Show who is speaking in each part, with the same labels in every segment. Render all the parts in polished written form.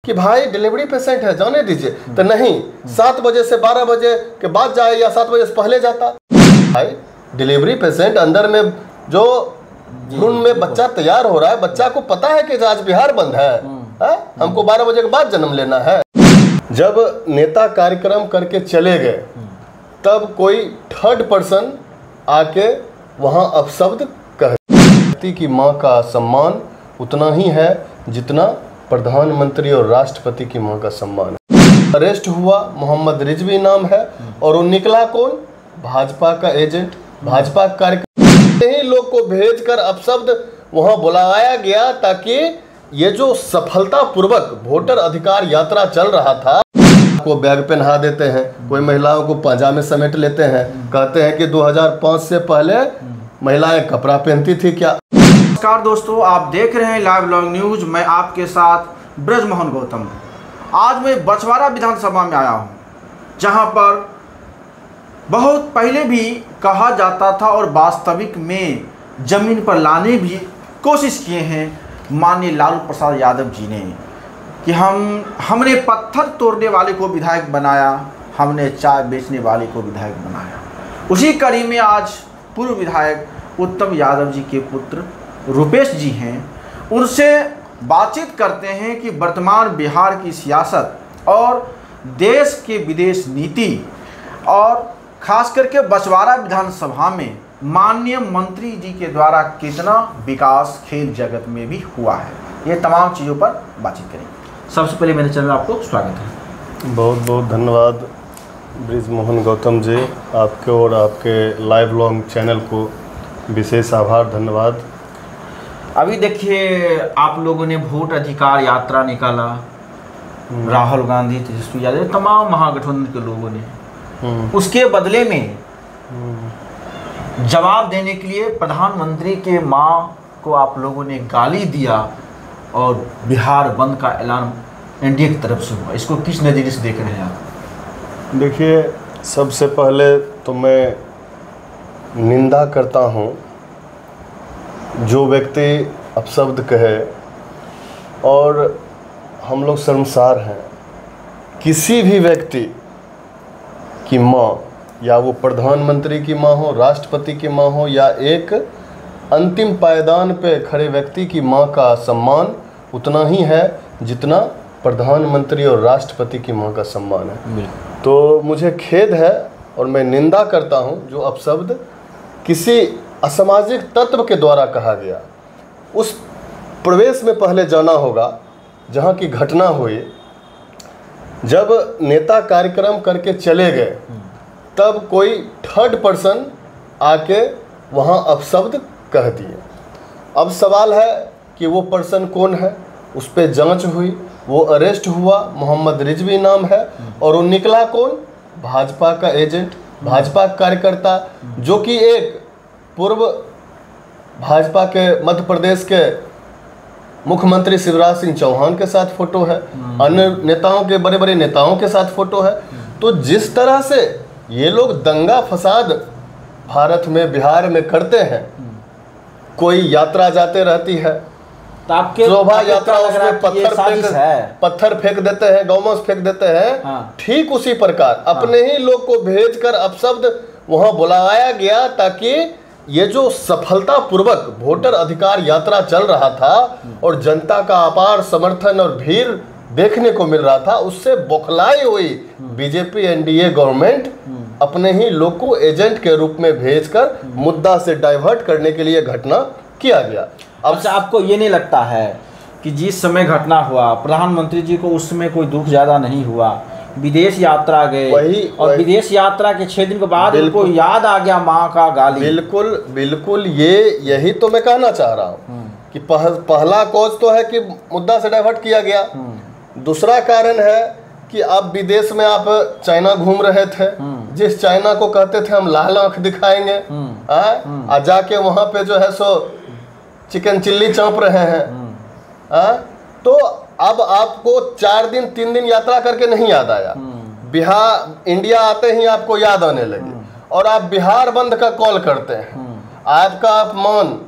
Speaker 1: कि भाई delivery patient है जाने दीजिए, तो नहीं 7 बजे से 12 बजे के बाद जाए या 7 बजे से पहले जाता। भाई डिलीवरी पेशेंट अंदर में जो भ्रूण में बच्चा तैयार हो रहा है, बच्चा को पता है कि आज बिहार बंद है, हमको 12 बजे के बाद जन्म लेना है। जब नेता कार्यक्रम करके चले गए तब कोई थर्ड पर्सन आके वहाँ अपशब्द कह, व्यक्ति की माँ का सम्मान उतना ही है जितना प्रधानमंत्री और राष्ट्रपति की माँ का सम्मान है। अरेस्ट हुआ, मोहम्मद रिजवी नाम है, और वो निकला कौन? भाजपा का एजेंट, भाजपा का कार्यक्रम। ही लोग को भेजकर अपशब्द वहां बुलाया गया ताकि ये जो सफलतापूर्वक वोटर अधिकार यात्रा चल रहा था, को बैग पहना देते हैं, कोई महिलाओं को पाजामे समेट लेते हैं, कहते हैं कि 2005 से पहले महिलाएं कपड़ा पहनती थी क्या।
Speaker 2: नमस्कार दोस्तों, आप देख रहे हैं लाइव लॉन्ग न्यूज। मैं आपके साथ ब्रजमोहन गौतम। आज मैं बछवाड़ा विधानसभा में आया हूं, जहां पर बहुत पहले भी कहा जाता था और वास्तविक में जमीन पर लाने भी कोशिश किए हैं माननीय लालू प्रसाद यादव जी ने कि हमने पत्थर तोड़ने वाले को विधायक बनाया, हमने चाय बेचने वाले को विधायक बनाया। उसी कड़ी में आज पूर्व विधायक उत्तम यादव जी के पुत्र रुपेश जी हैं, उनसे बातचीत करते हैं कि वर्तमान बिहार की सियासत और देश के विदेश नीति और खास करके बछवाड़ा विधानसभा में माननीय मंत्री जी के द्वारा कितना विकास खेल जगत में भी हुआ है, ये तमाम चीज़ों पर बातचीत करेंगे। सबसे पहले मेरे चैनल में आपको स्वागत है।
Speaker 1: बहुत बहुत धन्यवाद ब्रजमोहन गौतम जी, आपके और आपके लाइव लॉन्ग चैनल को विशेष आभार, धन्यवाद।
Speaker 2: अभी देखिए, आप लोगों ने वोट अधिकार यात्रा निकाला, राहुल गांधी, तेजस्वी यादव, तमाम महागठबंधन के लोगों ने, उसके बदले में जवाब देने के लिए प्रधानमंत्री के मां को आप लोगों ने गाली दिया और बिहार बंद का ऐलान एनडीए की तरफ से हुआ। इसको किस नज़रिए से देख रहे हैं आप?
Speaker 1: देखिए, सबसे पहले तो मैं निंदा करता हूं जो व्यक्ति अपशब्द कहे, और हम लोग शर्मसार हैं। किसी भी व्यक्ति की माँ, या वो प्रधानमंत्री की माँ हो, राष्ट्रपति की माँ हो, या एक अंतिम पायदान पे खड़े व्यक्ति की माँ का सम्मान उतना ही है जितना प्रधानमंत्री और राष्ट्रपति की माँ का सम्मान है। तो मुझे खेद है और मैं निंदा करता हूँ जो अपशब्द किसी असामाजिक तत्व के द्वारा कहा गया। उस प्रवेश में पहले जाना होगा जहाँ की घटना हुई। जब नेता कार्यक्रम करके चले गए तब कोई थर्ड पर्सन आके वहाँ अपशब्द कह दिए। अब सवाल है कि वो पर्सन कौन है, उस पर जांच हुई, वो अरेस्ट हुआ, मोहम्मद रिजवी नाम है, और वो निकला कौन? भाजपा का एजेंट, भाजपा का कार्यकर्ता, जो कि एक पूर्व भाजपा के मध्य प्रदेश के मुख्यमंत्री शिवराज सिंह चौहान के साथ फोटो है, अन्य नेताओं के, बड़े बड़े नेताओं के साथ फोटो है। तो जिस तरह से ये लोग दंगा फसाद भारत में, बिहार में करते हैं, कोई यात्रा जाते रहती है, शोभा यात्रा, उसमें पत्थर फेंक देते हैं, गौमस फेंक देते हैं, ठीक उसी प्रकार अपने ही लोग को भेजकर अपशब्द वहां बुलाया गया ताकि ये जो सफलतापूर्वक वोटर अधिकार यात्रा चल रहा था और जनता का अपार समर्थन और भीड़ देखने को मिल रहा था, उससे बौखलाई हुई बीजेपी एनडीए गवर्नमेंट अपने ही लोग को एजेंट के रूप में भेजकर मुद्दा से डाइवर्ट करने के लिए घटना किया गया।
Speaker 2: अब अच्छा, आपको ये नहीं लगता है कि जिस समय घटना हुआ, प्रधानमंत्री जी को उस समय कोई दुख ज़्यादा नहीं हुआ, विदेश यात्रा गए और विदेश यात्रा के 6 दिन के बाद उनको याद आ गया माँ का गाली? बिल्कुल
Speaker 1: बिल्कुल, यही तो मैं कहना चाह रहा हूँ कि पहला कॉज तो है कि मुद्दा से डाइवर्ट किया गया। दूसरा कारण है कि आप विदेश में आप चाइना घूम रहे थे, जिस चाइना को कहते थे हम लाल आंख दिखाएंगे, आ जाके वहां पे जो है सो चिकन चिल्ली चाँप रहे हैं। तो अब आपको 4 दिन 3 दिन यात्रा करके नहीं याद आया, बिहार इंडिया आते ही आपको याद आने लगी और आप बिहार बंद का कॉल करते हैं। आपका अपमान,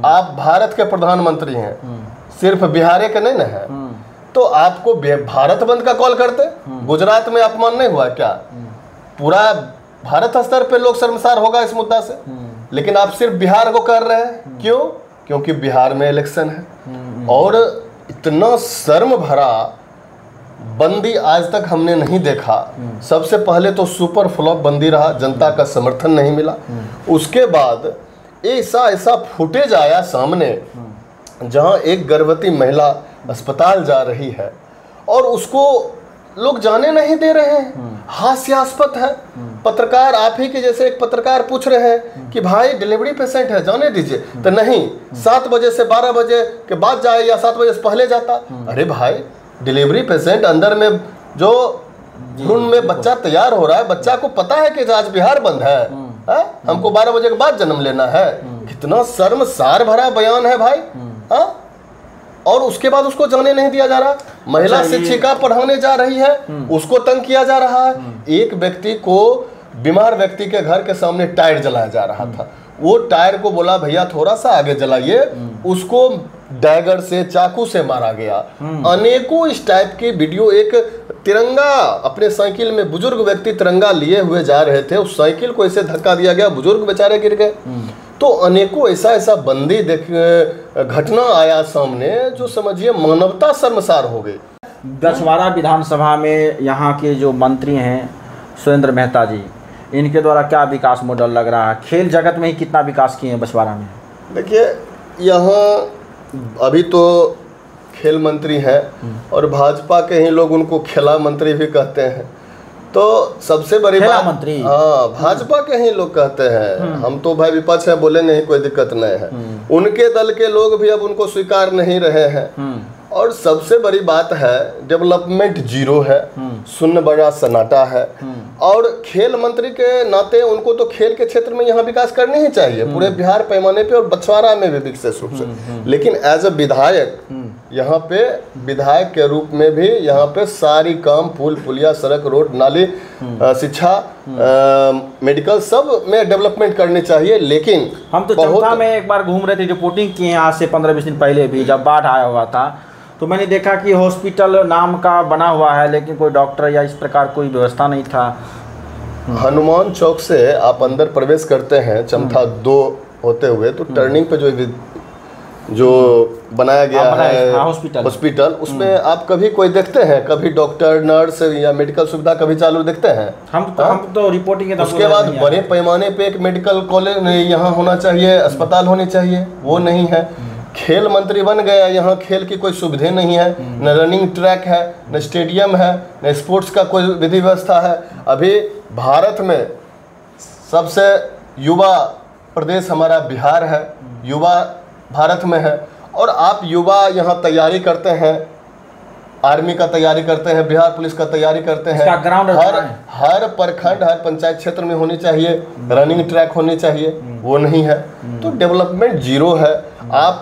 Speaker 1: आप भारत के प्रधानमंत्री हैं, सिर्फ बिहार के नहीं ना है, तो आपको भारत बंद का कॉल करते। गुजरात में अपमान नहीं हुआ क्या? पूरा भारत स्तर पे लोग शर्मसार होगा इस मुद्दा से, लेकिन आप सिर्फ बिहार को कर रहे हैं। क्यों? क्योंकि बिहार में इलेक्शन है। और इतना शर्म भरा बंदी आज तक हमने नहीं देखा। सबसे पहले तो सुपर फ्लॉप बंदी रहा, जनता का समर्थन नहीं मिला। उसके बाद ऐसा फुटेज आया सामने जहां एक गर्भवती महिला अस्पताल जा रही है और उसको लोग जाने नहीं दे रहे हैं। हास्यास्पद है। पत्रकार, आप ही के जैसे एक पत्रकार पूछ रहे हैं कि भाई डिलीवरी पेशेंट है, जाने दीजिए, तो नहीं, 7 बजे से 12 बजे के बाद जाए या 7 बजे से पहले जाता। अरे भाई, डिलीवरी पेशेंट अंदर में जो भ्रूण में बच्चा तैयार हो रहा है, बच्चा को पता है कि आज बिहार बंद है, हमको 12 बजे के बाद जन्म लेना है। कितना शर्मसार भरा बयान है भाई। और उसके बाद उसको जाने नहीं दिया जा रहा। महिला शिक्षिका पढ़ाने जा रही है, उसको तंग किया जा रहा है। एक व्यक्ति को, बीमार व्यक्ति के घर के सामने टायर जलाया जा रहा था। वो टायर को बोला भैया थोड़ा सा आगे जलाइए, उसको डैगर से, चाकू से मारा गया। अनेकों इस टाइप के वीडियो। एक तिरंगा, अपने साइकिल में बुजुर्ग व्यक्ति तिरंगा लिए हुए जा रहे थे, उस साइकिल को ऐसे धक्का दिया गया, बुजुर्ग बेचारे गिर गए। तो अनेकों ऐसा बंदी घटना आया सामने जो समझिए मानवता शर्मसार हो गई।
Speaker 2: बछवाड़ा विधानसभा में यहाँ के जो मंत्री हैं सुरेंद्र मेहता जी, इनके द्वारा क्या विकास मॉडल लग रहा है? खेल जगत में ही कितना विकास किए हैं बछवाड़ा में?
Speaker 1: देखिए, यहाँ अभी तो खेल मंत्री हैं और भाजपा के ही लोग उनको खेला मंत्री भी कहते हैं। तो सबसे बड़ी बात,
Speaker 2: मंत्री,
Speaker 1: हाँ, भाजपा के ही लोग कहते हैं। हम तो भाई विपक्ष है, बोलेंगे ही, कोई दिक्कत नहीं है। उनके दल के लोग भी अब उनको स्वीकार नहीं रहे हैं। और सबसे बड़ी बात है, डेवलपमेंट जीरो है, शून्य बड़ा सन्नाटा है। और खेल मंत्री के नाते उनको तो खेल के क्षेत्र में यहाँ विकास करनी ही चाहिए, पूरे बिहार पैमाने पे और बछवाड़ा में भी विशेष रूप से। लेकिन एज अ विधायक, यहाँ पे विधायक के रूप में भी यहाँ पे सारी काम, पुल पुलिया, सड़क, रोड, नाली, शिक्षा, मेडिकल, सब में डेवलपमेंट करनी चाहिए। लेकिन
Speaker 2: हम तो चौथा में एक बार घूम रहे थे, रिपोर्टिंग किए आज से 15-20 दिन पहले भी, जब बाढ़ आया हुआ था, तो मैंने देखा कि हॉस्पिटल नाम का बना हुआ है, लेकिन कोई डॉक्टर या इस प्रकार कोई व्यवस्था नहीं था।
Speaker 1: हनुमान चौक से आप अंदर प्रवेश करते हैं, चमथा 2 होते हुए, तो टर्निंग पे जो बनाया गया है हॉस्पिटल, उसमें आप कभी कोई देखते हैं? कभी डॉक्टर, नर्स या मेडिकल सुविधा कभी चालू देखते हैं? हम तो रिपोर्टिंग। उसके बाद बड़े पैमाने पे एक मेडिकल कॉलेज यहाँ होना चाहिए, अस्पताल होनी चाहिए, वो नहीं है। खेल मंत्री बन गया, यहाँ खेल की कोई सुविधा नहीं है, न रनिंग ट्रैक है, न स्टेडियम है, न स्पोर्ट्स का कोई विधि व्यवस्था है। अभी भारत में सबसे युवा प्रदेश हमारा बिहार है, युवा भारत में है। और आप युवा यहाँ तैयारी करते हैं, आर्मी का तैयारी करते हैं, बिहार पुलिस का तैयारी करते हैं। हर प्रखंड, हर पंचायत क्षेत्र में होनी चाहिए, रनिंग ट्रैक होनी चाहिए, वो नहीं है। तो डेवलपमेंट जीरो है। आप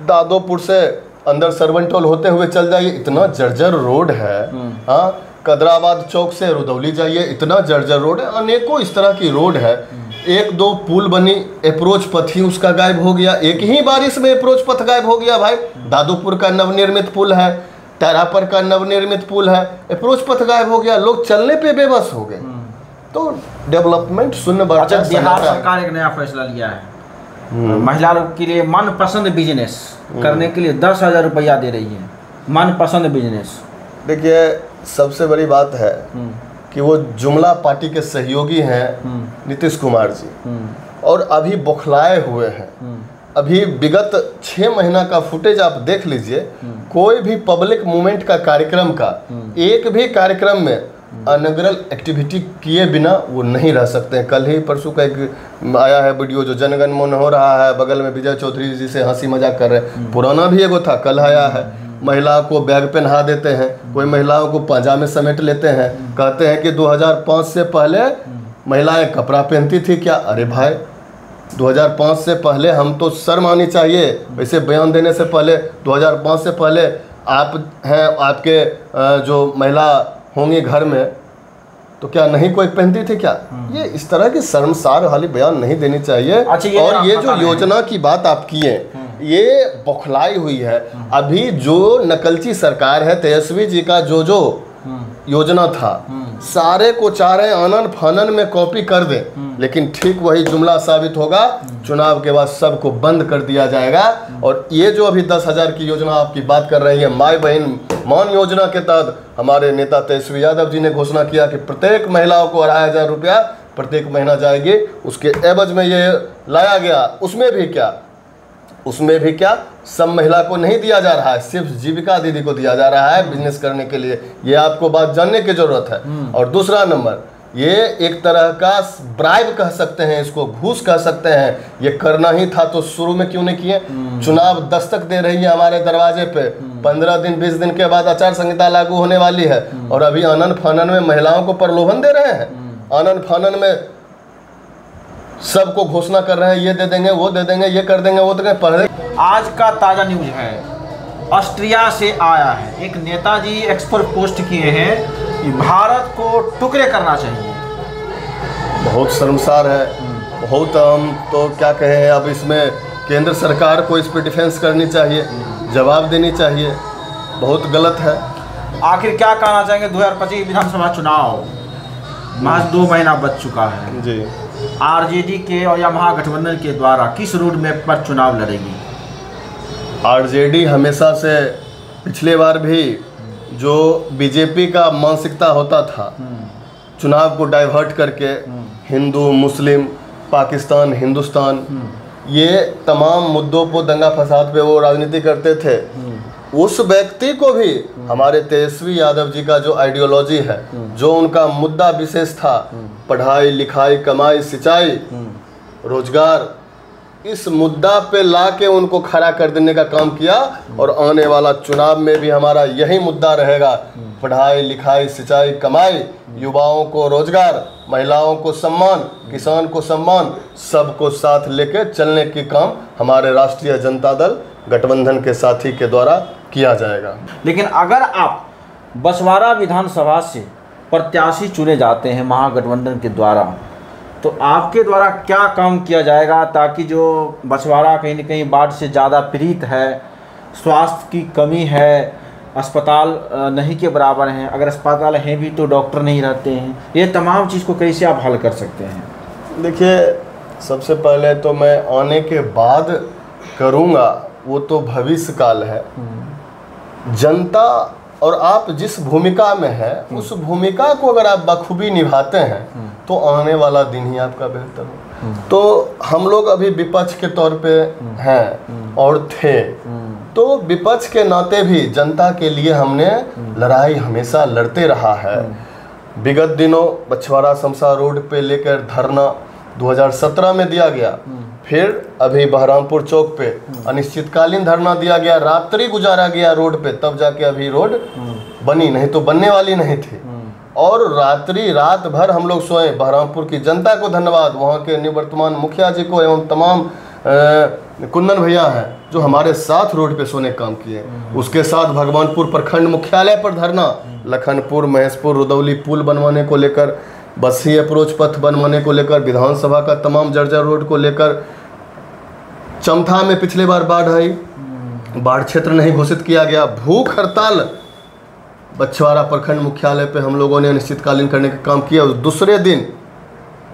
Speaker 1: दादोपुर से अंदर सरवन टोल होते हुए चल जाइए, इतना जर्जर रोड है। हाँ, कदराबाद चौक से रुदौली जाइए, इतना जर्जर रोड है। अनेकों इस तरह की रोड है। 1-2 पुल बनी, अप्रोच पथ ही उसका गायब हो गया। एक ही बारिश में अप्रोच पथ गायब हो गया भाई। दादोपुर का नवनिर्मित पुल है, तारापर का नवनिर्मित पुल है, अप्रोच पथ गायब हो गया, लोग चलने पे बेबस हो गए। तो डेवलपमेंट शून्य।
Speaker 2: बिहार सरकार एक नया फैसला लिया है, महिला लोग के लिए मनपसंद बिजनेस करने के लिए 10,000 रुपया दे रही है, मनपसंद बिजनेस।
Speaker 1: देखिए, सबसे बड़ी बात है कि वो जुमला पार्टी के सहयोगी हैं नीतीश कुमार जी, और अभी बौखलाए हुए हैं। अभी विगत 6 महीना का फुटेज आप देख लीजिए, कोई भी पब्लिक मूवमेंट का कार्यक्रम का, एक भी कार्यक्रम में अनग्रल एक्टिविटी किए बिना वो नहीं रह सकते हैं। कल ही परसों का एक आया है वीडियो जो जनगण मन हो रहा है, बगल में विजय चौधरी जी से हंसी मजाक कर रहे हैं। पुराना भी एगो था, कल आया है। महिला को बैग पहना देते हैं, कोई महिलाओं को पांजा में समेट लेते हैं, कहते हैं कि 2005 से पहले महिलाएं कपड़ा पहनती थी क्या? अरे भाई, 2005 से पहले हम तो शर्म आनी चाहिए वैसे बयान देने से पहले। 2005 से पहले आप हैं, आपके जो महिला होंगी घर में, तो क्या नहीं कोई पहनती थी क्या? ये इस तरह की शर्मसार वाली बयान नहीं देनी चाहिए। और ये जो योजना की बात आप किए, ये बौखलाई हुई है। अभी जो नकलची सरकार है, तेजस्वी जी का जो योजना था, सारे को चाह रहे आनन फानन में कॉपी कर दे, लेकिन ठीक वही जुमला साबित होगा। चुनाव के बाद सबको बंद कर दिया जाएगा। और ये जो अभी 10,000 की योजना आपकी बात कर रही है, माई बहन मान योजना के तहत हमारे नेता तेजस्वी यादव जी ने घोषणा किया कि प्रत्येक महिलाओं को 2,500 रुपया प्रत्येक महीना जाएगी। उसके एवज में ये लाया गया। उसमें भी क्या सब महिला को नहीं दिया जा रहा है, सिर्फ जीविका दीदी को दिया जा रहा है बिजनेस करने के लिए। ये आपको बात जानने की जरूरत है। और दूसरा नंबर, ये एक तरह का ब्राइब कह सकते हैं, इसको घूस कह सकते हैं। ये करना ही था तो शुरू में क्यों नहीं किए? चुनाव दस्तक दे रही है हमारे दरवाजे पे। 15 दिन 20 दिन के बाद आचार संहिता लागू होने वाली है और अभी आनन फानन में महिलाओं को प्रलोभन दे रहे हैं। आनन फानन में सबको घोषणा कर रहे हैं, ये दे देंगे, वो दे देंगे, ये कर देंगे, वो देंगे। पहले
Speaker 2: आज का ताज़ा न्यूज है, ऑस्ट्रिया से आया है। एक नेताजी एक्स पर पोस्ट किए हैं कि भारत को टुकड़े करना चाहिए।
Speaker 1: बहुत शर्मसार है, बहुत। हम तो क्या कहें, अब इसमें केंद्र सरकार को इस पर डिफेंस करनी चाहिए, जवाब देनी चाहिए। बहुत गलत है।
Speaker 2: आखिर क्या कहना चाहेंगे? 2025 विधानसभा चुनाव महज 2 महीना बच चुका है
Speaker 1: जी।
Speaker 2: आरजेडी के और या महागठबंधन के द्वारा किस रूट मैप पर चुनाव लड़ेगी?
Speaker 1: आरजेडी हमेशा से, पिछले बार भी जो बीजेपी का मानसिकता होता था, चुनाव को डाइवर्ट करके हिंदू मुस्लिम, पाकिस्तान हिंदुस्तान, ये तमाम मुद्दों पर दंगा फसाद पे वो राजनीति करते थे। उस व्यक्ति को भी हमारे तेजस्वी यादव जी का जो आइडियोलॉजी है, जो उनका मुद्दा विशेष था, पढ़ाई लिखाई कमाई सिंचाई रोजगार, इस मुद्दा पे लाके उनको खड़ा कर देने का काम किया। और आने वाला चुनाव में भी हमारा यही मुद्दा रहेगा, पढ़ाई लिखाई सिंचाई कमाई, युवाओं को रोजगार, महिलाओं को सम्मान, किसान को सम्मान, सबको साथ लेके चलने की काम हमारे राष्ट्रीय जनता दल गठबंधन के साथी के द्वारा किया जाएगा।
Speaker 2: लेकिन अगर आप बछवाड़ा विधानसभा से प्रत्याशी चुने जाते हैं महागठबंधन के द्वारा, तो आपके द्वारा क्या काम किया जाएगा ताकि जो बछवाड़ा कहीं न कहीं बाढ़ से ज़्यादा पीड़ित है, स्वास्थ्य की कमी है, अस्पताल नहीं के बराबर हैं, अगर अस्पताल हैं भी तो डॉक्टर नहीं रहते हैं, ये तमाम चीज़ को कैसे आप हल कर सकते हैं?
Speaker 1: देखिए, सबसे पहले तो मैं आने के बाद करूँगा, वो तो भविष्य काल है। जनता और आप जिस भूमिका में है, उस भूमिका को अगर आप बखूबी निभाते हैं तो आने वाला दिन ही आपका बेहतर हो। तो हम लोग अभी विपक्ष के तौर पे हैं और थे, तो विपक्ष के नाते भी जनता के लिए हमने लड़ाई हमेशा लड़ते रहा है। विगत दिनों बछवाड़ा शमशान रोड पे लेकर धरना 2017 में दिया गया, फिर अभी बहरामपुर चौक पे अनिश्चितकालीन धरना दिया गया, रात्रि गुजारा गया रोड पे, तब जाके अभी रोड बनी, नहीं तो बनने वाली नहीं थी। और रात भर हम लोग सोए। बहरामपुर की जनता को धन्यवाद, वहाँ के निवर्तमान मुखिया जी को एवं तमाम कुंदन भैया हैं जो हमारे साथ रोड पे सोने काम किए। उसके साथ भगवानपुर प्रखंड मुख्यालय पर धरना, लखनपुर महेशपुर रुदौली पुल बनवाने को लेकर, बसी अप्रोच पथ बनवाने को लेकर, विधानसभा का तमाम जर्जर रोड को लेकर। चमथा में पिछले बार बाढ़ आई, बाढ़ क्षेत्र नहीं घोषित किया गया, भूख हड़ताल बछवाड़ा प्रखंड मुख्यालय पे हम लोगों ने अनिश्चितकालीन करने का काम किया। दूसरे दिन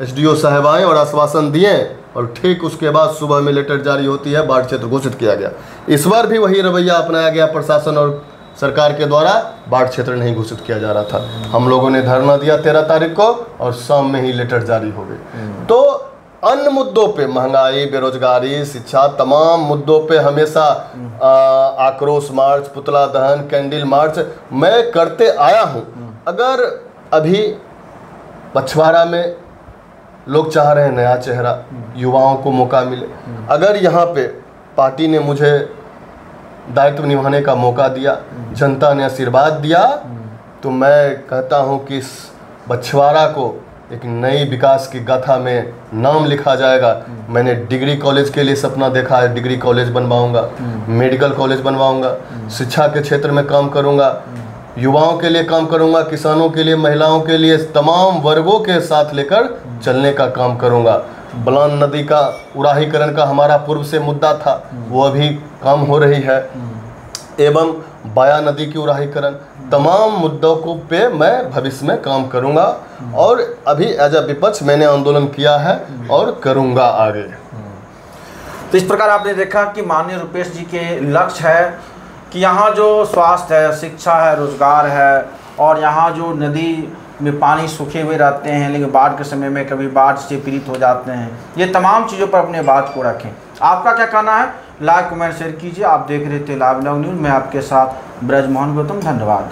Speaker 1: एसडीओ साहब आए और आश्वासन दिए और ठीक उसके बाद सुबह में लेटर जारी होती है, बाढ़ क्षेत्र घोषित किया गया। इस बार भी वही रवैया अपनाया गया प्रशासन और सरकार के द्वारा, बाढ़ क्षेत्र नहीं घोषित किया जा रहा था। हम लोगों ने धरना दिया 13 तारीख को और शाम में ही लेटर जारी हो गई। तो अन्य मुद्दों पे, महंगाई, बेरोजगारी, शिक्षा, तमाम मुद्दों पे हमेशा आक्रोश मार्च, पुतला दहन, कैंडल मार्च मैं करते आया हूँ। अगर अभी बछवाड़ा में लोग चाह रहे हैं नया चेहरा, युवाओं को मौका मिले, अगर यहाँ पे पार्टी ने मुझे दायित्व निभाने का मौका दिया, जनता ने आशीर्वाद दिया, तो मैं कहता हूँ कि इस बछवाड़ा को एक नई विकास की गाथा में नाम लिखा जाएगा। मैंने डिग्री कॉलेज के लिए सपना देखा है, डिग्री कॉलेज बनवाऊंगा, मेडिकल कॉलेज बनवाऊंगा, शिक्षा के क्षेत्र में काम करूंगा, युवाओं के लिए काम करूंगा, किसानों के लिए, महिलाओं के लिए, तमाम वर्गों के साथ लेकर चलने का काम करूंगा। बलान नदी का उराहीकरण का हमारा पूर्व से मुद्दा था, वो अभी काम हो रही है, एवं बाया नदी की उराहीकरण, तमाम मुद्दों को पे मैं भविष्य में काम करूंगा और अभी एज अ विपक्ष मैंने आंदोलन किया है और करूंगा आगे।
Speaker 2: तो इस प्रकार आपने देखा कि माननीय रुपेश जी के लक्ष्य है कि यहाँ जो स्वास्थ्य है, शिक्षा है, रोजगार है, और यहाँ जो नदी में पानी सूखे हुए रहते हैं लेकिन बाढ़ के समय में कभी बाढ़ से पीड़ित हो जाते हैं, ये तमाम चीज़ों पर अपने बात को रखें। आपका क्या कहना है? लाइक कमेंट शेयर कीजिए। आप देख रहे थे लाइव लॉन्ग न्यूज़, मैं आपके साथ ब्रजमोहन गौतम। धन्यवाद।